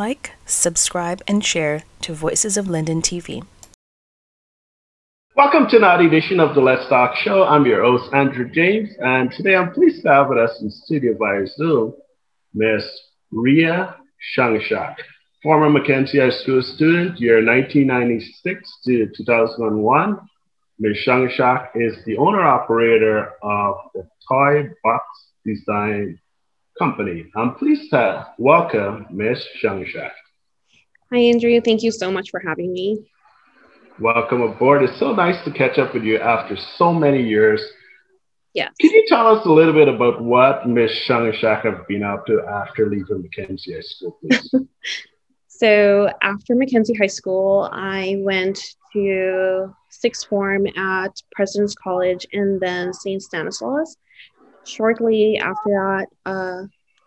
like, subscribe, and share to Voices of Linden TV. Welcome to another edition of the Let's Talk Show. I'm your host, Andrew James, and today I'm pleased to have with us in the studio via Zoom, Miss Rhea Cheong-A-Shack, former Mackenzie High School student, year 1996 to 2001. Ms. Cheong-A-Shack is the owner-operator of the Toibox Designs company. I'm pleased to welcome Ms. Cheong-A-Shack. Hi, Andrew. Thank you so much for having me. Welcome aboard. It's so nice to catch up with you after so many years. Yes. Can you tell us a little bit about what Ms. Cheong-A-Shack have been up to after leaving Mackenzie High School, please? So after Mackenzie High School, I went to sixth form at President's College and then St. Stanislaus. Shortly after that,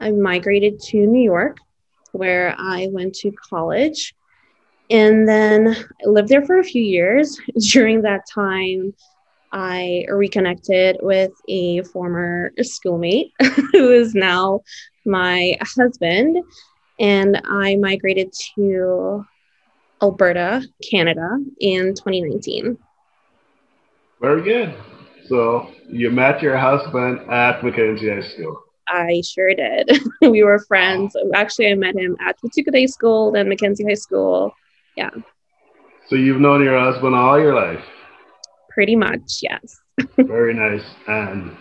I migrated to New York, where I went to college. And then I lived there for a few years. During that time, I reconnected with a former schoolmate who is now my husband. And I migrated to Alberta, Canada in 2019. Very good. So you met your husband at Mackenzie High School. I sure did. We were friends. Actually, I met him at Watuka High School, then Mackenzie High School. Yeah. So you've known your husband all your life? Pretty much, yes. Very nice, and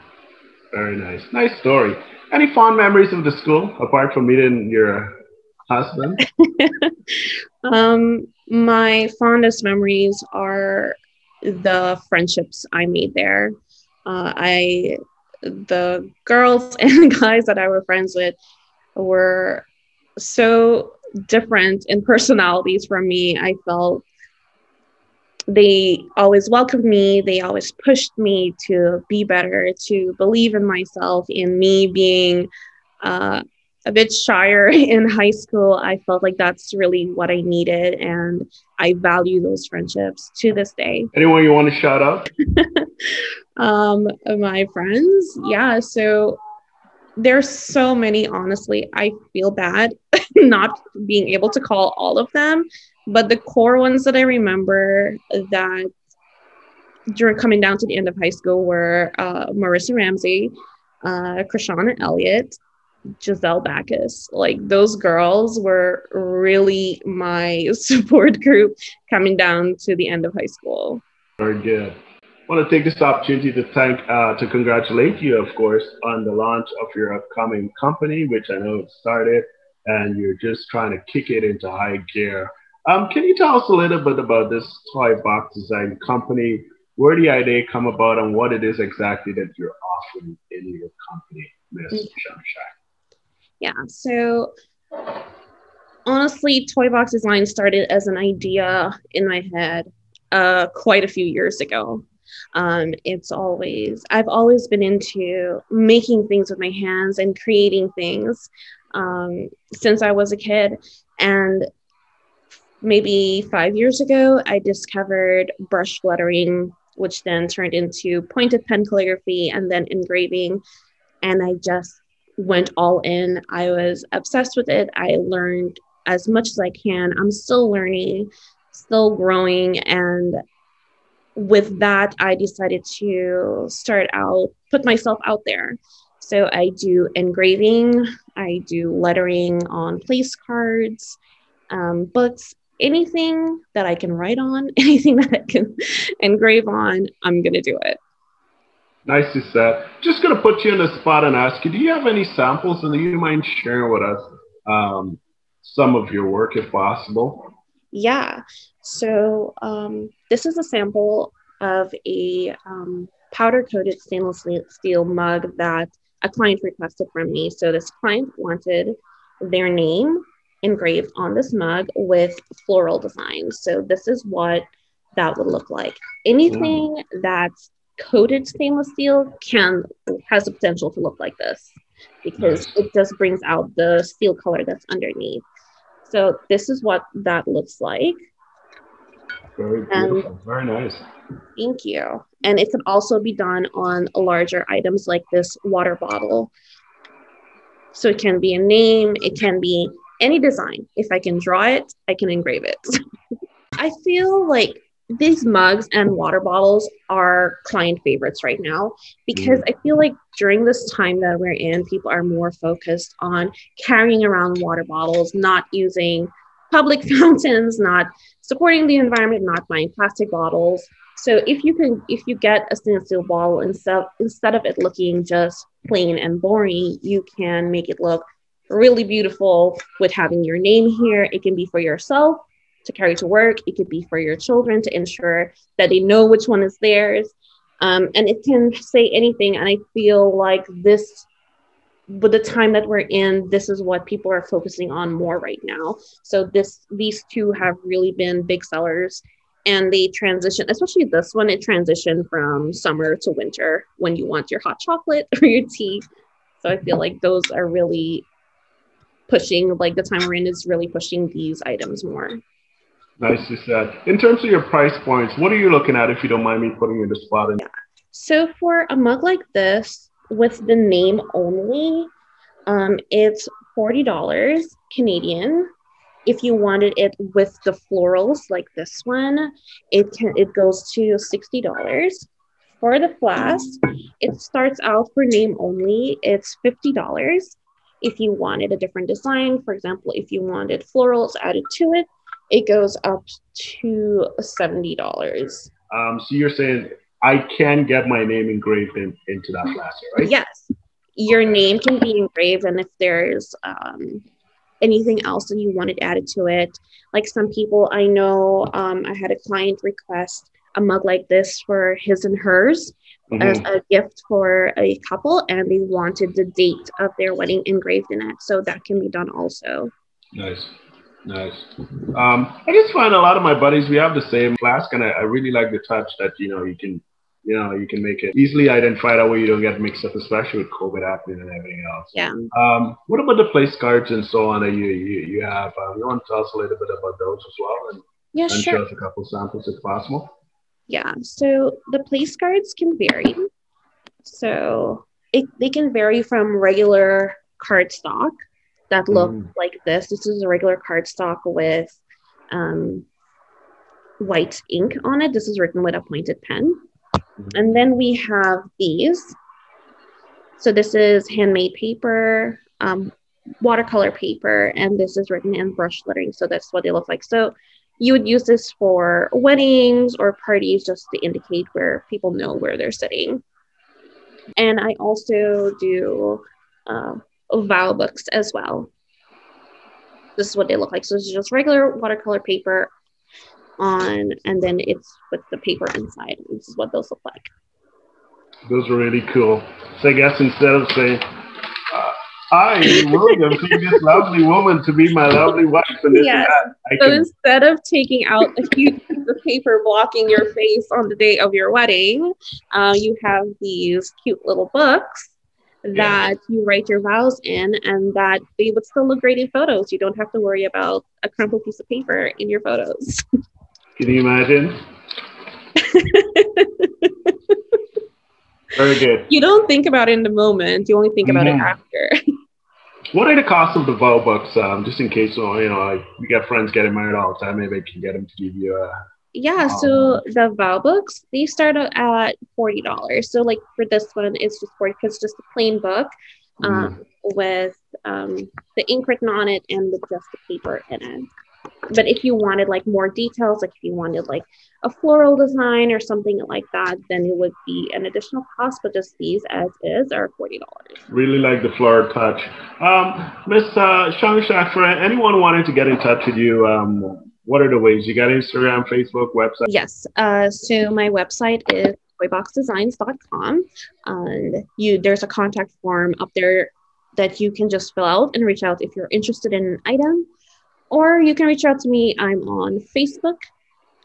very nice. Nice story. Any fond memories of the school, apart from meeting your husband? My fondest memories are the friendships I made there. The girls and guys that I were friends with were so different in personalities from me. I felt they always welcomed me. They always pushed me to be better, to believe in myself. In me being a bit shyer in high school, I felt like that's really what I needed, and I value those friendships to this day. Anyone you want to shout out? My friends, yeah. So there's so many, honestly. I feel bad not being able to call all of them, but the core ones that I remember that during coming down to the end of high school were Marissa Ramsey, Krishana Elliott, Giselle Backus. Like, those girls were really my support group coming down to the end of high school. Very good. I want to take this opportunity to congratulate you, of course, on the launch of your upcoming company, which I know it started, and you're just trying to kick it into high gear. Can you tell us a little bit about this Toibox Design company, where the idea come about, and what it is exactly that you're offering in your company, Ms. Cheong-A-Shack? Yeah, so honestly, Toibox Design started as an idea in my head quite a few years ago. I've always been into making things with my hands and creating things since I was a kid. And maybe 5 years ago, I discovered brush lettering, which then turned into pointed pen calligraphy and then engraving. And I just went all in. I was obsessed with it. I learned as much as I can. I'm still learning, still growing. And with that, I decided to put myself out there. So I do engraving, I do lettering on place cards, books, anything that I can write on, anything that I can engrave on, I'm going to do it. Nicely said. Just going to put you on the spot and ask you, do you have any samples, and do you mind sharing with us some of your work if possible? Yeah. So this is a sample of a powder-coated stainless steel mug that a client requested from me. So this client wanted their name engraved on this mug with floral design. So this is what that would look like. Anything that's coated stainless steel has the potential to look like this, because it just brings out the steel color that's underneath. So this is what that looks like. Very beautiful. Very nice. Thank you. And it can also be done on larger items like this water bottle. So it can be a name, it can be any design. If I can draw it, I can engrave it. I feel like these mugs and water bottles are client favorites right now because I feel like during this time that we're in, people are more focused on carrying around water bottles, not using public fountains, not supporting the environment, not buying plastic bottles. So if you get a stainless steel bottle, instead of it looking just plain and boring, you can make it look really beautiful with having your name here. It can be for yourself to carry to work. It could be for your children to ensure that they know which one is theirs. And it can say anything. And I feel like this, with the time that we're in, this is what people are focusing on more right now. So these two have really been big sellers. And they transition, especially this one, it transitioned from summer to winter when you want your hot chocolate or your tea. So I feel like those are really pushing, like the time we're in is really pushing these items more. Nicely said. In terms of your price points, what are you looking at, if you don't mind me putting you in the spot? Yeah. So for a mug like this with the name only, it's $40 Canadian. If you wanted it with the florals like this one, it goes to $60. For the flask, it starts out for name only, it's $50. If you wanted a different design, for example, if you wanted florals added to it, it goes up to $70. So you're saying I can get my name engraved into that flask, right? Yes, your name can be engraved, and if there's anything else that you wanted added to it, like some people I know, I had a client request a mug like this for his and hers as a gift for a couple, and they wanted the date of their wedding engraved in it, so that can be done also. Nice. I just find a lot of my buddies, we have the same flask, and I really like the touch that you can make it easily identified that way you don't get mixed up, especially with COVID happening and everything else. Yeah. What about the place cards and so on that you have? You want to tell us a little bit about those as well, and sure. show us a couple samples if possible? Yeah, so the place cards can vary. So they can vary from regular cardstock that look like this. This is a regular cardstock with white ink on it. This is written with a pointed pen. And then we have these. So this is handmade paper, watercolor paper, and this is written in brush lettering. So that's what they look like. So you would use this for weddings or parties just to indicate where people know where they're sitting. And I also do Vow Books as well. This is what they look like. So it's just regular watercolor paper on, and then it's with the paper inside. This is what those look like. Those are really cool. So I guess instead of saying, I, William, take this lovely woman to be my lovely wife, and this and that. So instead of taking out a huge piece of paper blocking your face on the day of your wedding, you have these cute little books that you write your vows in, and that they would still look great in photos. You don't have to worry about a crumpled piece of paper in your photos. Can you imagine? Very good. You don't think about it in the moment. You only think about it after. What are the costs of the Vow Books? Just in case, we get friends getting married all the time. Maybe I can get them to give you a... Yeah, so the Vow Books, they start out at $40. So like for this one, it's just $40 because it's just a plain book with the ink written on it and with just the paper in it. But if you wanted like more details, like if you wanted like a floral design or something like that, then it would be an additional cost. But just these as is are $40. Really like the floral touch. Miss Cheong-A-Shack, for anyone wanting to get in touch with you, what are the ways? You got Instagram, Facebook, website? Yes. So my website is toiboxdesigns.com. And there's a contact form up there that you can just fill out and reach out if you're interested in an item. Or you can reach out to me. I'm on Facebook,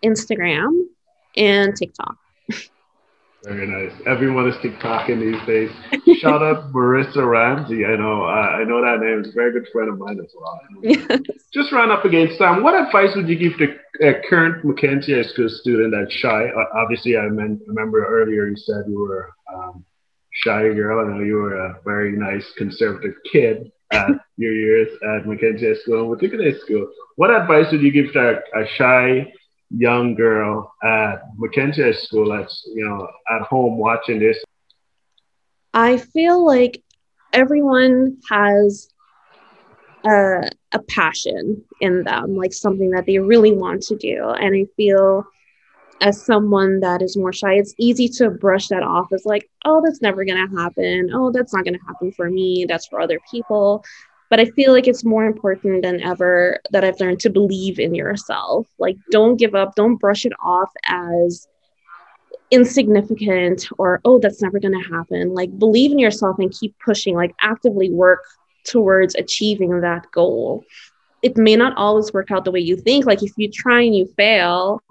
Instagram, and TikTok. Very nice. Everyone is TikToking these days. Shout out Marissa Ramsey. I know that name. It's a very good friend of mine as well. Yes. Just run up against time. What advice would you give to a current Mackenzie High School student that's shy? Obviously, I remember earlier you said you were a shy girl. I know you were a very nice conservative kid. at your years at Mackenzie High School and particularly school. What advice would you give to a shy young girl at Mackenzie High School that's, at home watching this? I feel like everyone has a passion in them, like something that they really want to do. And I feel as someone that is more shy, it's easy to brush that off as like, oh, that's never going to happen. Oh, that's not going to happen for me. That's for other people. But I feel like it's more important than ever that I've learned to believe in yourself. Like, don't give up. Don't brush it off as insignificant or, oh, that's never going to happen. Like, believe in yourself and keep pushing, like actively work towards achieving that goal. It may not always work out the way you think. Like, if you try and you fail,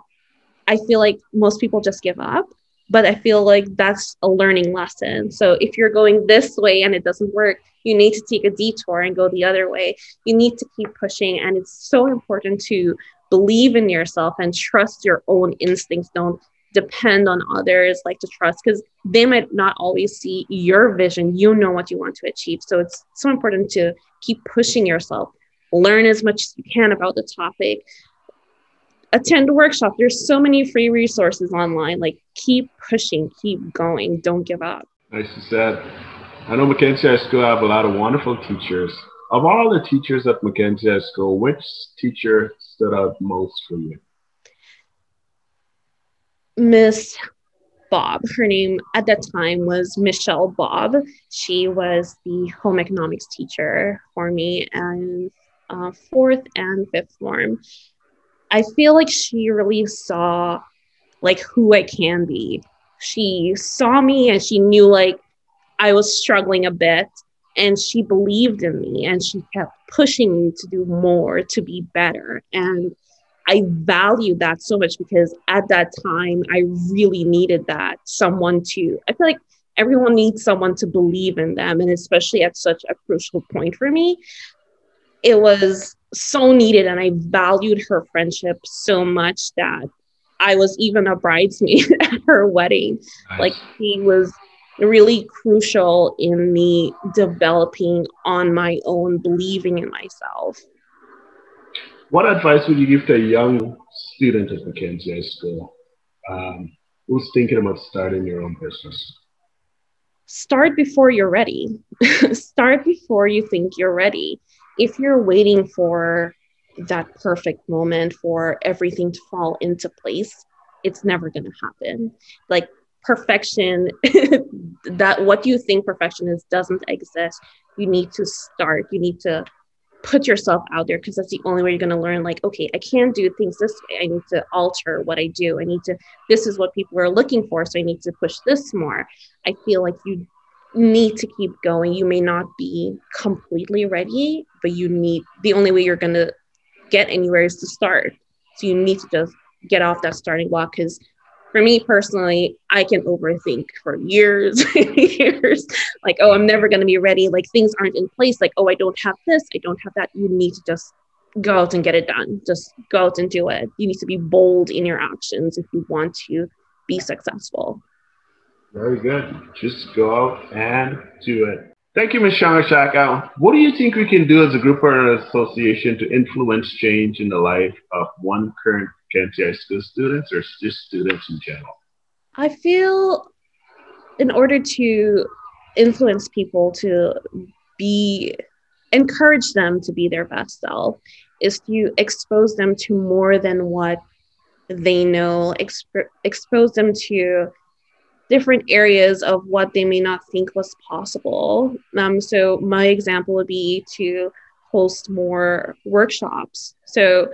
I feel like most people just give up, but I feel like that's a learning lesson. So if you're going this way and it doesn't work, you need to take a detour and go the other way. You need to keep pushing. And it's so important to believe in yourself and trust your own instincts. Don't depend on others, like to trust, because they might not always see your vision. You know what you want to achieve. So it's so important to keep pushing yourself, learn as much as you can about the topic, attend a workshop. There's so many free resources online. Like, keep pushing, keep going, don't give up. Nicely said. I know Mackenzie High School have a lot of wonderful teachers. Of all the teachers at Mackenzie High School, which teacher stood out most for you? Miss Bob. Her name at that time was Michelle Bob. She was the home economics teacher for me in fourth and fifth form. I feel like she really saw like who I can be. She saw me and she knew like I was struggling a bit, and she believed in me and she kept pushing me to do more, to be better. And I valued that so much because at that time, I really needed that. I feel like everyone needs someone to believe in them. And especially at such a crucial point for me, it was so needed. And I valued her friendship so much that I was even a bridesmaid at her wedding. Nice. Like, she was really crucial in me developing on my own, believing in myself. What advice would you give to a young student at Mackenzie High School who's thinking about starting your own business? Start before you're ready. Start before you think you're ready. If you're waiting for that perfect moment for everything to fall into place, it's never going to happen. Like, perfection, that what you think perfection is doesn't exist. You need to start. You need to put yourself out there, because that's the only way you're going to learn. Like, okay, I can't do things this way. I need to alter what I do. This is what people are looking for, so I need to push this more. I feel like you need to keep going. You may not be completely ready, but the only way you're going to get anywhere is to start. So you need to just get off that starting block, because for me personally, I can overthink for years and years. Like, oh, I'm never going to be ready. Like, things aren't in place. Like, oh, I don't have this. I don't have that. You need to just go out and get it done. Just go out and do it. You need to be bold in your actions if you want to be successful. Very good. Just go out and do it. Thank you, Ms. Cheong-A-Shack. What do you think we can do as a group or an association to influence change in the life of one current Mackenzie High School students, or just students in general? I feel in order to influence people to encourage them to be their best self is to expose them to more than what they know, expose them to different areas of what they may not think was possible. So my example would be to host more workshops. So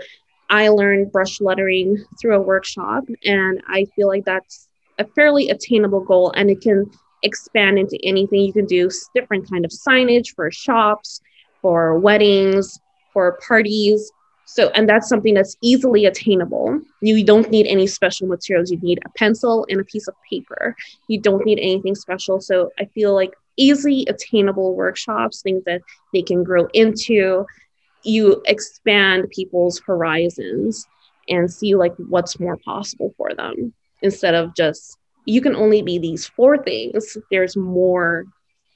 I learned brush lettering through a workshop, and I feel like that's a fairly attainable goal, and it can expand into anything. You can do different kind of signage for shops, for weddings, for parties. So, and that's something that's easily attainable. You don't need any special materials. You need a pencil and a piece of paper. You don't need anything special. So I feel like easily attainable workshops, things that they can grow into. You expand people's horizons and see like what's more possible for them, instead of just, you can only be these 4 things. There's more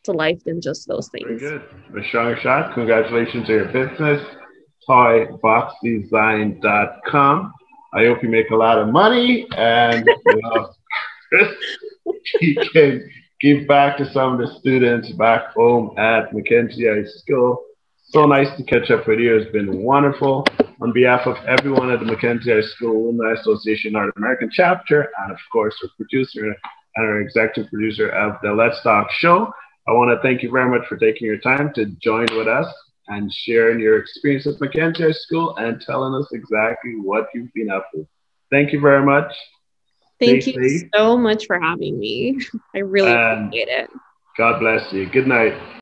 to life than just those Very things. good. Ms. Cheong-A-Shack, congratulations on your business. Toiboxdesign.com. I hope you make a lot of money and you can give back to some of the students back home at Mackenzie High School. So nice to catch up with you. It's been wonderful. On behalf of everyone at the Mackenzie High School Alumni Association North American Chapter, and of course our producer and our executive producer of the Let's Talk show, I want to thank you very much for taking your time to join with us and sharing your experience at Mackenzie High School and telling us exactly what you've been up to. Thank you very much. Thank you so much for having me. I really appreciate it. God bless you. Good night.